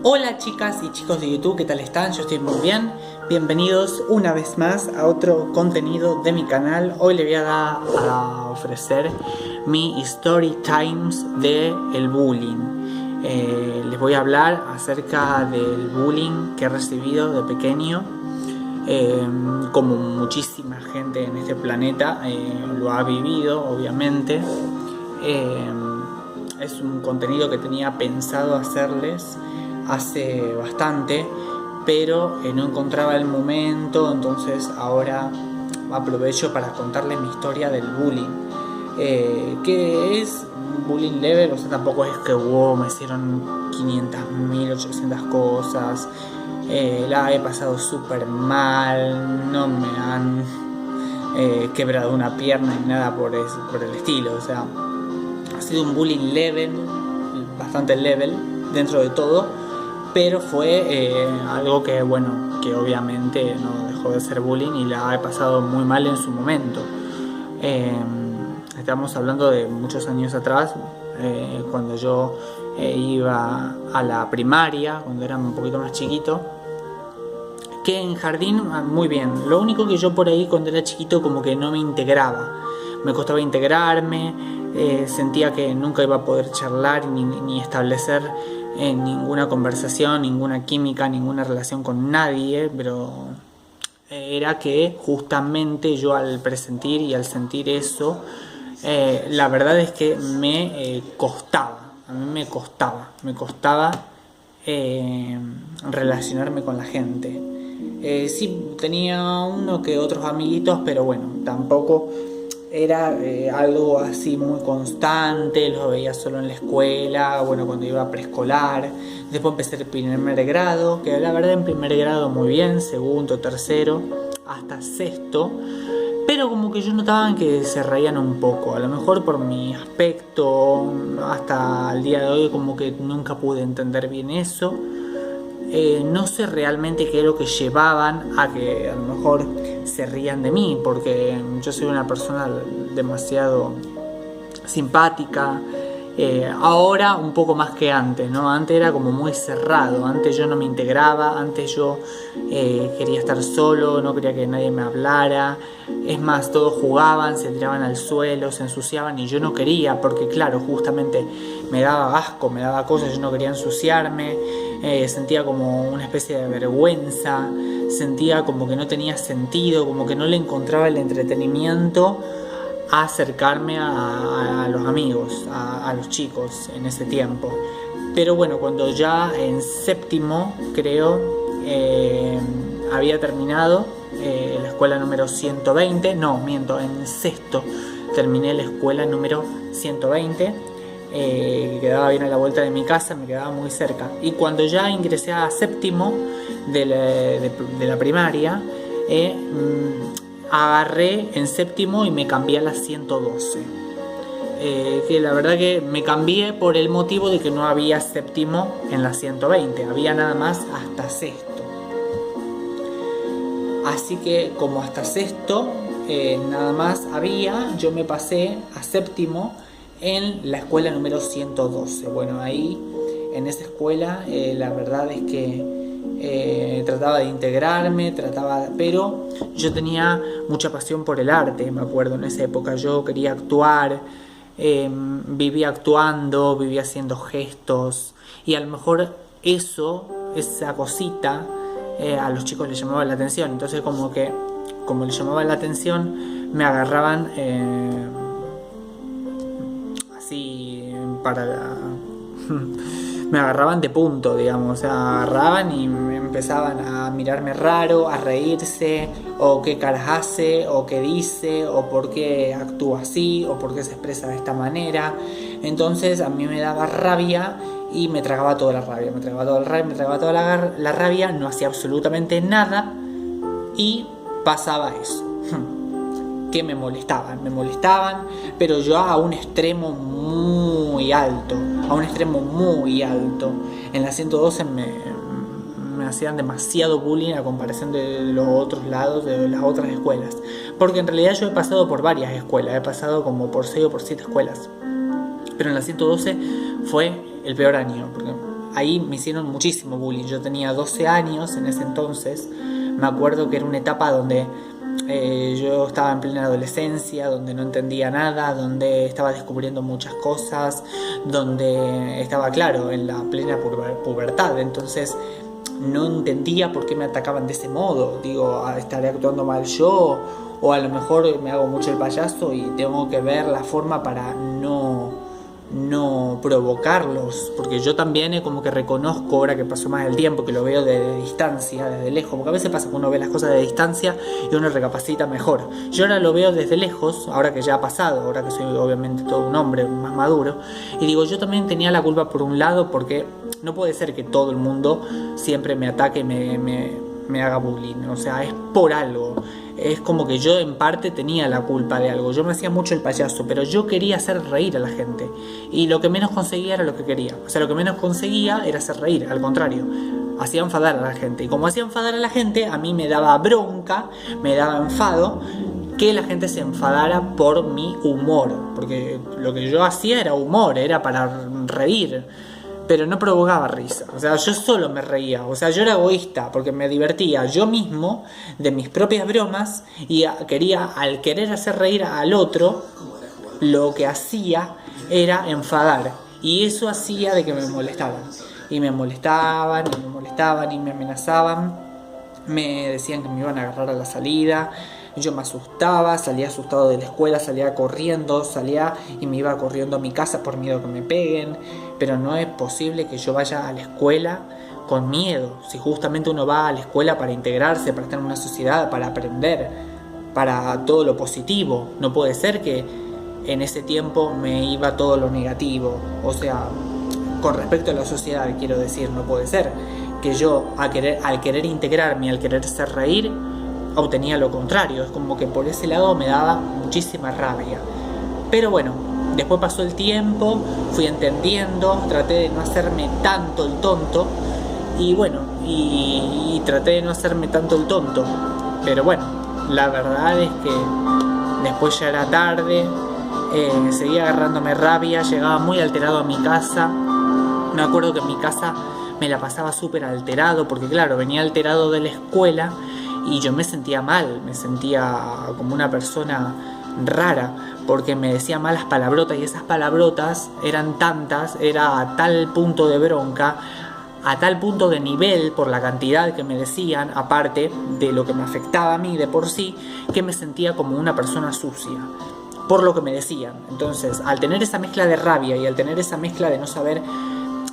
Hola chicas y chicos de YouTube, ¿qué tal están? Yo estoy muy bien. Bienvenidos una vez más a otro contenido de mi canal. Hoy les voy a ofrecer mi story times de el bullying. Les voy a hablar acerca del bullying que he recibido de pequeño. Como muchísima gente en este planeta lo ha vivido, obviamente. Es un contenido que tenía pensado hacerles hace bastante, pero no encontraba el momento, entonces ahora aprovecho para contarles mi historia del bullying, que es bullying leve, o sea, tampoco es que me hicieron 500.000, 800 cosas, la he pasado súper mal, no me han quebrado una pierna ni nada por el estilo, o sea, ha sido un bullying level, bastante level dentro de todo, pero fue algo que, bueno, que obviamente no dejó de ser bullying y la he pasado muy mal en su momento. Estamos hablando de muchos años atrás, cuando yo iba a la primaria, cuando era un poquito más chiquito, que en jardín muy bien. Lo único que yo por ahí cuando era chiquito como que no me integraba, me costaba integrarme, sentía que nunca iba a poder charlar ni establecer ninguna conversación, ninguna química, ninguna relación con nadie, pero era que justamente yo al presentir y al sentir eso, la verdad es que me costaba, a mí me costaba relacionarme con la gente. Sí, tenía uno que otros amiguitos, pero bueno, tampoco era algo así muy constante, los veía solo en la escuela, bueno, cuando iba a preescolar. Después empecé el primer grado, que la verdad en primer grado muy bien, segundo, tercero, hasta sexto, pero como que yo notaba que se reían un poco, a lo mejor por mi aspecto, hasta el día de hoy como que nunca pude entender bien eso. No sé realmente qué es lo que llevaban a que a lo mejor se rían de mí, porque yo soy una persona demasiado simpática. Ahora un poco más que antes, ¿no? Antes era como muy cerrado, antes yo no me integraba, antes yo quería estar solo, no quería que nadie me hablara. Es más, todos jugaban, se tiraban al suelo, se ensuciaban y yo no quería, porque claro, justamente me daba asco, me daba cosas, yo no quería ensuciarme, sentía como una especie de vergüenza, sentía como que no tenía sentido, como que no le encontraba el entretenimiento a acercarme a los amigos, a los chicos en ese tiempo. Pero bueno, cuando ya en séptimo, creo, había terminado la escuela número 120, no, miento, en sexto terminé la escuela número 120, que quedaba bien a la vuelta de mi casa, me quedaba muy cerca. Y cuando ya ingresé a séptimo de la primaria, agarré en séptimo y me cambié a la 112. Que la verdad que me cambié por el motivo de que no había séptimo en la 120, había nada más hasta sexto. Así que como hasta sexto nada más había, yo me pasé a séptimo en la escuela número 112. Bueno, ahí en esa escuela la verdad es que trataba de integrarme, pero yo tenía mucha pasión por el arte, me acuerdo en esa época, yo quería actuar, vivía actuando, vivía haciendo gestos, y a lo mejor esa cosita a los chicos les llamaba la atención, entonces como les llamaba la atención, me agarraban así me agarraban de punto, digamos, o sea, agarraban y me empezaban a mirarme raro, a reírse, o qué caras hace, o qué dice, o por qué actúa así, o por qué se expresa de esta manera. Entonces a mí me daba rabia y me tragaba toda la rabia, me tragaba toda la rabia, no hacía absolutamente nada y pasaba eso. Que me molestaban, pero yo a un extremo muy alto, En la 112 me hacían demasiado bullying a comparación de los otros lados, de las otras escuelas, porque en realidad yo he pasado por varias escuelas, he pasado como por 6 o por 7 escuelas, pero en la 112 fue el peor año, porque ahí me hicieron muchísimo bullying. Yo tenía 12 años en ese entonces. Me acuerdo que era una etapa donde yo estaba en plena adolescencia, donde no entendía nada, donde estaba descubriendo muchas cosas, donde estaba, claro, en la plena pubertad. Entonces no entendía por qué me atacaban de ese modo. Digo, ¿estaré actuando mal yo? O a lo mejor me hago mucho el payaso y tengo que ver la forma para no provocarlos, porque yo también como que reconozco, ahora que pasó más el tiempo, que lo veo desde distancia, desde lejos, porque a veces pasa que uno ve las cosas de distancia y uno recapacita mejor. Yo ahora lo veo desde lejos, ahora que ya ha pasado, ahora que soy obviamente todo un hombre más maduro, y digo, yo también tenía la culpa por un lado, porque no puede ser que todo el mundo siempre me ataque y me haga bullying, o sea, es por algo. Es como que yo en parte tenía la culpa de algo. Yo me hacía mucho el payaso, pero yo quería hacer reír a la gente. Y lo que menos conseguía era lo que quería. O sea, lo que menos conseguía era hacer reír, al contrario. Hacía enfadar a la gente. Y como hacía enfadar a la gente, a mí me daba bronca, me daba enfado que la gente se enfadara por mi humor. Porque lo que yo hacía era humor, era para reír. Pero no provocaba risa, o sea, yo solo me reía, o sea, yo era egoísta porque me divertía yo mismo de mis propias bromas y al querer hacer reír al otro, lo que hacía era enfadar y eso hacía de que me molestaban y me molestaban y me molestaban y me amenazaban, me decían que me iban a agarrar a la salida. Yo me asustaba, salía asustado de la escuela, salía corriendo, salía y me iba corriendo a mi casa por miedo que me peguen. Pero no es posible que yo vaya a la escuela con miedo. Si justamente uno va a la escuela para integrarse, para estar en una sociedad, para aprender, para todo lo positivo. No puede ser que en ese tiempo me iba todo lo negativo. O sea, con respecto a la sociedad, quiero decir, no puede ser que yo al querer integrarme, al querer hacer reír, obtenía lo contrario. Es como que por ese lado me daba muchísima rabia. Pero bueno, después pasó el tiempo, fui entendiendo, traté de no hacerme tanto el tonto. Y bueno, y traté de no hacerme tanto el tonto. Pero bueno, la verdad es que después ya era tarde, seguía agarrándome rabia, llegaba muy alterado a mi casa. Me acuerdo que en mi casa me la pasaba súper alterado, porque claro, venía alterado de la escuela y yo me sentía mal, me sentía como una persona rara, porque me decía malas palabrotas y esas palabrotas eran tantas, era a tal punto de bronca, a tal punto de nivel por la cantidad que me decían, aparte de lo que me afectaba a mí de por sí, que me sentía como una persona sucia por lo que me decían. Entonces, al tener esa mezcla de rabia y al tener esa mezcla de no saber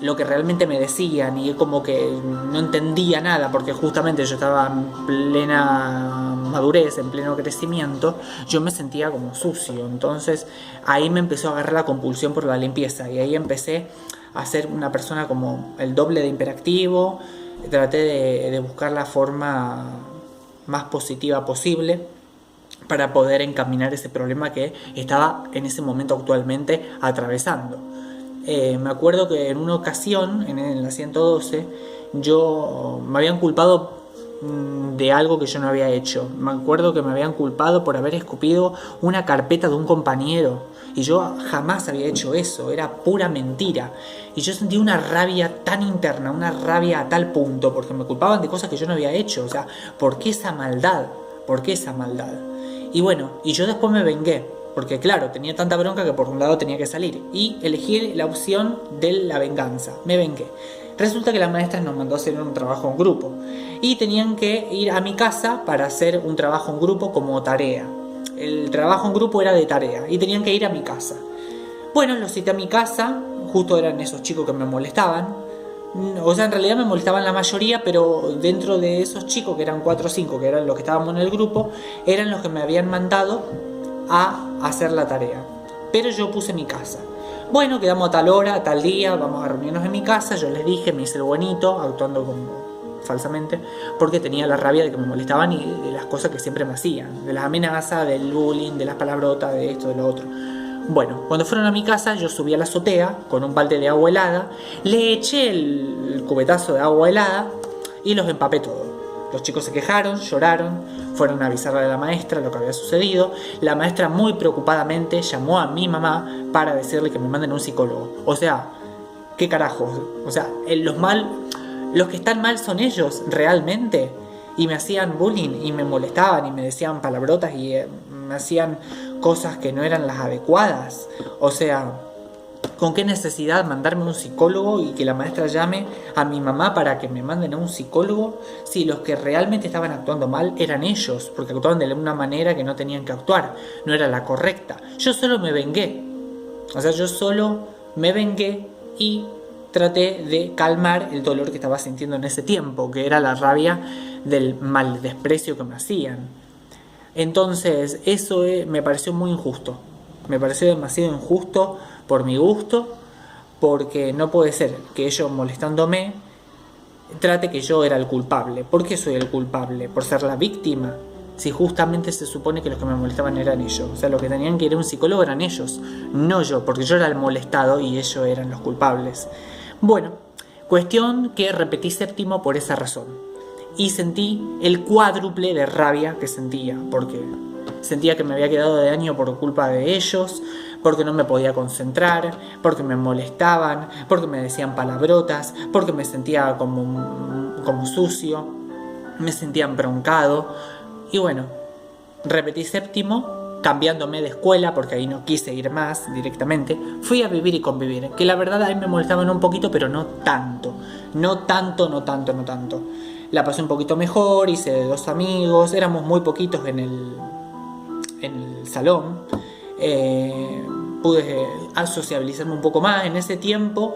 lo que realmente me decían y como que no entendía nada porque justamente yo estaba en plena madurez, en pleno crecimiento, yo me sentía como sucio. Entonces ahí me empezó a agarrar la compulsión por la limpieza y ahí empecé a ser una persona como el doble de hiperactivo. Traté de buscar la forma más positiva posible para poder encaminar ese problema que estaba en ese momento actualmente atravesando. Me acuerdo que en una ocasión, en la 112, me habían culpado de algo que yo no había hecho. Me acuerdo que me habían culpado por haber escupido una carpeta de un compañero. Y yo jamás había hecho eso, era pura mentira. Y yo sentí una rabia tan interna, una rabia a tal punto, porque me culpaban de cosas que yo no había hecho. O sea, ¿por qué esa maldad? ¿Por qué esa maldad? Y bueno, y yo después me vengué. Porque claro, tenía tanta bronca que por un lado tenía que salir. Y elegí la opción de la venganza. Me vengué. Resulta que la maestra nos mandó a hacer un trabajo en grupo. Y tenían que ir a mi casa para hacer un trabajo en grupo como tarea. El trabajo en grupo era de tarea. Y tenían que ir a mi casa. Bueno, los cité a mi casa. Justo eran esos chicos que me molestaban. O sea, en realidad me molestaban la mayoría, pero dentro de esos chicos, que eran 4 o 5, que eran los que estábamos en el grupo, eran los que me habían mandado a hacer la tarea. Pero yo puse mi casa. Bueno, quedamos a tal hora, a tal día, vamos a reunirnos en mi casa. Yo les dije, me hice el buenito, actuando como falsamente, porque tenía la rabia de que me molestaban y de las cosas que siempre me hacían, de las amenazas, del bullying, de las palabrotas, de esto, de lo otro. Bueno, cuando fueron a mi casa, yo subí a la azotea con un balde de agua helada, le eché el cubetazo de agua helada y los empapé todo. Los chicos se quejaron, lloraron, fueron a avisarle a la maestra lo que había sucedido. La maestra muy preocupadamente llamó a mi mamá para decirle que me manden un psicólogo. O sea, ¿qué carajos? O sea, los que están mal son ellos, realmente. Y me hacían bullying y me molestaban y me decían palabrotas y me hacían cosas que no eran las adecuadas. O sea, ¿con qué necesidad mandarme a un psicólogo y que la maestra llame a mi mamá para que me manden a un psicólogo si los que realmente estaban actuando mal eran ellos? Porque actuaban de una manera que no tenían que actuar, no era la correcta. Yo solo me vengué. O sea, yo solo me vengué y traté de calmar el dolor que estaba sintiendo en ese tiempo, que era la rabia del mal desprecio que me hacían. Entonces, eso me pareció muy injusto. Me pareció demasiado injusto por mi gusto, porque no puede ser que ellos molestándome trate que yo era el culpable. ¿Por qué soy el culpable? ¿Por ser la víctima? Si justamente se supone que los que me molestaban eran ellos. O sea, los que tenían que ir a un psicólogo eran ellos, no yo, porque yo era el molestado y ellos eran los culpables. Bueno, cuestión que repetí séptimo por esa razón. Y sentí el cuádruple de rabia que sentía, porque sentía que me había quedado de año por culpa de ellos, porque no me podía concentrar, porque me molestaban, porque me decían palabrotas, porque me sentía como sucio, me sentía embroncado. Y bueno, repetí séptimo, cambiándome de escuela, porque ahí no quise ir más directamente. Fui a Vivir y Convivir, que la verdad ahí me molestaban un poquito, pero no tanto. No tanto. La pasé un poquito mejor, hice 2 amigos, éramos muy poquitos en el salón. Pude sociabilizarme un poco más. En ese tiempo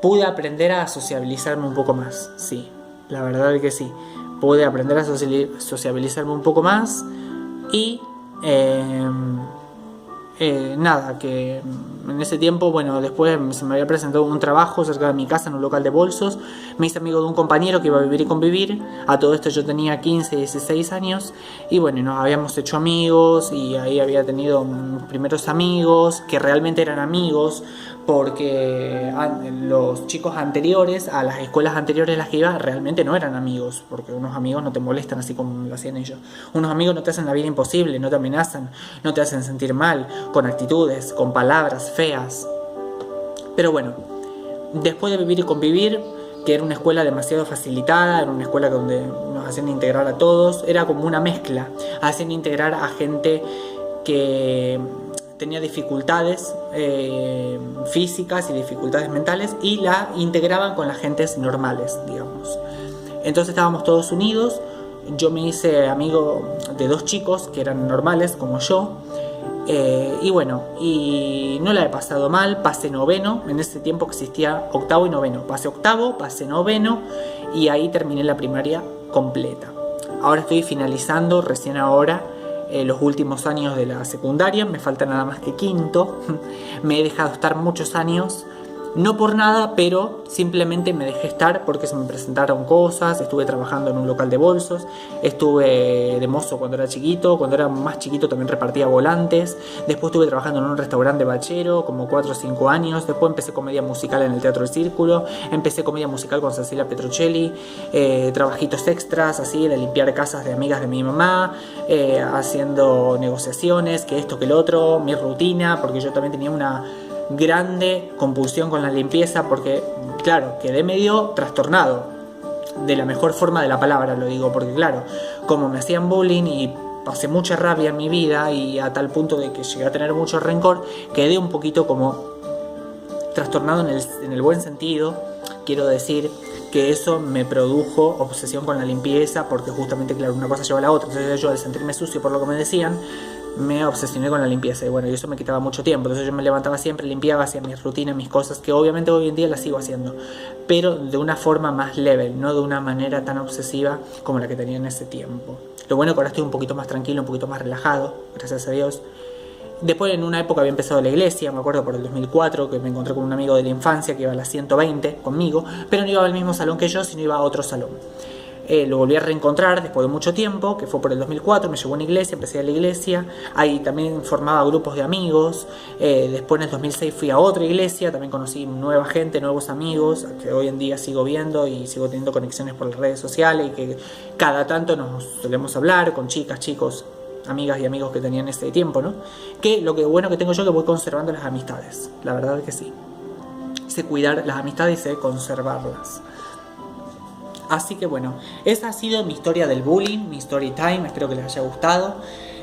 pude aprender a sociabilizarme un poco más, sí, la verdad es que sí. Pude aprender a sociabilizarme un poco más y nada, que en ese tiempo, bueno, después se me había presentado un trabajo cerca de mi casa en un local de bolsos. Me hice amigo de un compañero que iba a Vivir y Convivir. A todo esto yo tenía 15, 16 años y bueno, nos habíamos hecho amigos y ahí había tenido mis primeros amigos que realmente eran amigos, porque los chicos anteriores, a las escuelas anteriores a las que iba, realmente no eran amigos, porque unos amigos no te molestan así como lo hacían ellos. Unos amigos no te hacen la vida imposible, no te amenazan, no te hacen sentir mal, con actitudes, con palabras feas. Pero bueno, después de Vivir y Convivir, que era una escuela demasiado facilitada, era una escuela donde nos hacían integrar a todos, era como una mezcla, hacían integrar a gente que tenía dificultades físicas y dificultades mentales y la integraban con las gentes normales, digamos. Entonces estábamos todos unidos. Yo me hice amigo de 2 chicos que eran normales como yo. Y bueno, y no la he pasado mal. Pasé noveno. En ese tiempo existía octavo y noveno. Pasé octavo, pasé noveno y ahí terminé la primaria completa. Ahora estoy finalizando recién ahora los últimos años de la secundaria. Me falta nada más que quinto. Me he dejado estar muchos años, no por nada, pero simplemente me dejé estar porque se me presentaron cosas. Estuve trabajando en un local de bolsos, estuve de mozo cuando era chiquito, cuando era más chiquito también repartía volantes. Después estuve trabajando en un restaurante bachero como 4 o 5 años. Después empecé comedia musical en el Teatro del Círculo, empecé comedia musical con Cecilia Petrocelli, trabajitos extras así de limpiar casas de amigas de mi mamá, haciendo negociaciones, que esto que lo otro, mi rutina, porque yo también tenía una grande compulsión con la limpieza, porque claro, quedé medio trastornado, de la mejor forma de la palabra lo digo, porque claro, como me hacían bullying y pasé mucha rabia en mi vida y a tal punto de que llegué a tener mucho rencor, quedé un poquito como trastornado en el buen sentido. Quiero decir que eso me produjo obsesión con la limpieza, porque justamente, claro, una cosa lleva a la otra. Entonces yo, al sentirme sucio por lo que me decían, me obsesioné con la limpieza y bueno, y eso me quitaba mucho tiempo. Entonces yo me levantaba siempre, limpiaba, hacía mis rutinas, mis cosas, que obviamente hoy en día las sigo haciendo, pero de una forma más level, no de una manera tan obsesiva como la que tenía en ese tiempo. Lo bueno es que ahora estoy un poquito más tranquilo, un poquito más relajado, gracias a Dios. Después, en una época había empezado la iglesia, me acuerdo por el 2004, que me encontré con un amigo de la infancia que iba a las 120 conmigo, pero no iba al mismo salón que yo, sino iba a otro salón. Lo volví a reencontrar después de mucho tiempo, que fue por el 2004, me llevó a una iglesia, empecé a la iglesia, ahí también formaba grupos de amigos. Después en el 2006 fui a otra iglesia, también conocí nueva gente, nuevos amigos, que hoy en día sigo viendo y sigo teniendo conexiones por las redes sociales, y que cada tanto nos solemos hablar con chicas, chicos, amigas y amigos que tenían ese tiempo, ¿no? Que lo que bueno que tengo yo, que voy conservando las amistades, la verdad es que sí. sé cuidar las amistades y sé conservarlas. Así que bueno, esa ha sido mi historia del bullying, mi story time, espero que les haya gustado.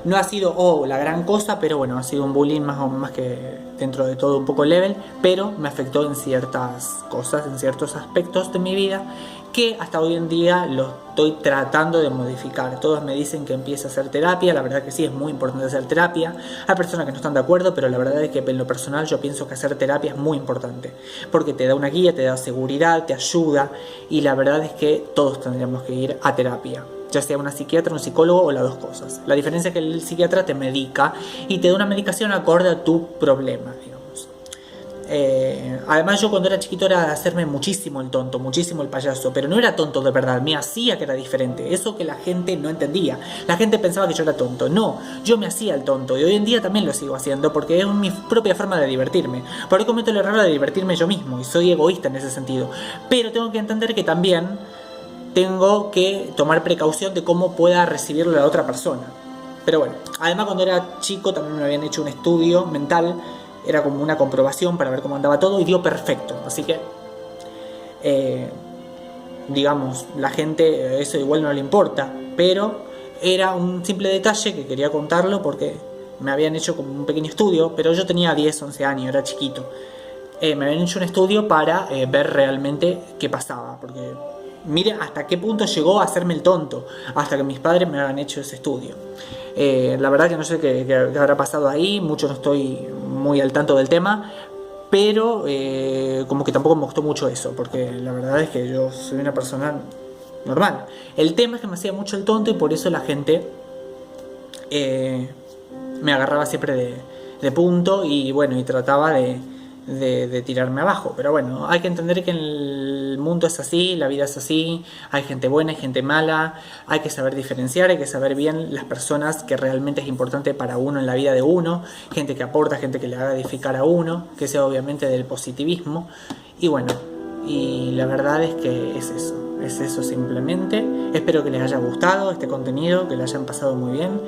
No ha sido la gran cosa, pero bueno, ha sido un bullying más que dentro de todo un poco level, pero me afectó en ciertas cosas, en ciertos aspectos de mi vida, que hasta hoy en día lo estoy tratando de modificar. Todos me dicen que empiece a hacer terapia, la verdad que sí, es muy importante hacer terapia. Hay personas que no están de acuerdo, pero la verdad es que en lo personal yo pienso que hacer terapia es muy importante, porque te da una guía, te da seguridad, te ayuda, y la verdad es que todos tendríamos que ir a terapia, ya sea una psiquiatra, un psicólogo o las dos cosas. La diferencia es que el psiquiatra te medica y te da una medicación acorde a tu problema, digamos. Además yo cuando era chiquito era de hacerme muchísimo el tonto, muchísimo el payaso, pero no era tonto de verdad, me hacía que era diferente, eso que la gente no entendía. La gente pensaba que yo era tonto, no, yo me hacía el tonto y hoy en día también lo sigo haciendo porque es mi propia forma de divertirme. Por ahí cometo el error de divertirme yo mismo y soy egoísta en ese sentido, pero tengo que entender que también tengo que tomar precaución de cómo pueda recibirlo la otra persona. Pero bueno, además cuando era chico también me habían hecho un estudio mental, era como una comprobación para ver cómo andaba todo y dio perfecto. Así que, digamos, la gente eso igual no le importa, pero era un simple detalle que quería contarlo porque me habían hecho como un pequeño estudio, pero yo tenía 10, 11 años, era chiquito. Me habían hecho un estudio para ver realmente qué pasaba, porque mire hasta qué punto llegó a hacerme el tonto, hasta que mis padres me habían hecho ese estudio. La verdad que no sé qué habrá pasado ahí, mucho no estoy muy al tanto del tema, pero como que tampoco me gustó mucho eso, porque la verdad es que yo soy una persona normal. El tema es que me hacía mucho el tonto y por eso la gente me agarraba siempre de punto y bueno, y trataba de tirarme abajo. Pero bueno, hay que entender que el mundo es así, la vida es así, hay gente buena, hay gente mala, hay que saber diferenciar, hay que saber bien las personas que realmente es importante para uno en la vida de uno, gente que aporta, gente que le haga edificar a uno, que sea obviamente del positivismo. Y bueno, y la verdad es que es eso simplemente. Espero que les haya gustado este contenido, que lo hayan pasado muy bien.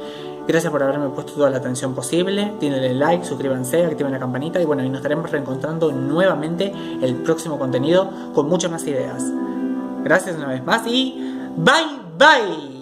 Gracias por haberme puesto toda la atención posible. Denle like, suscríbanse, activen la campanita y bueno, y nos estaremos reencontrando nuevamente el próximo contenido con muchas más ideas. Gracias una vez más y bye bye.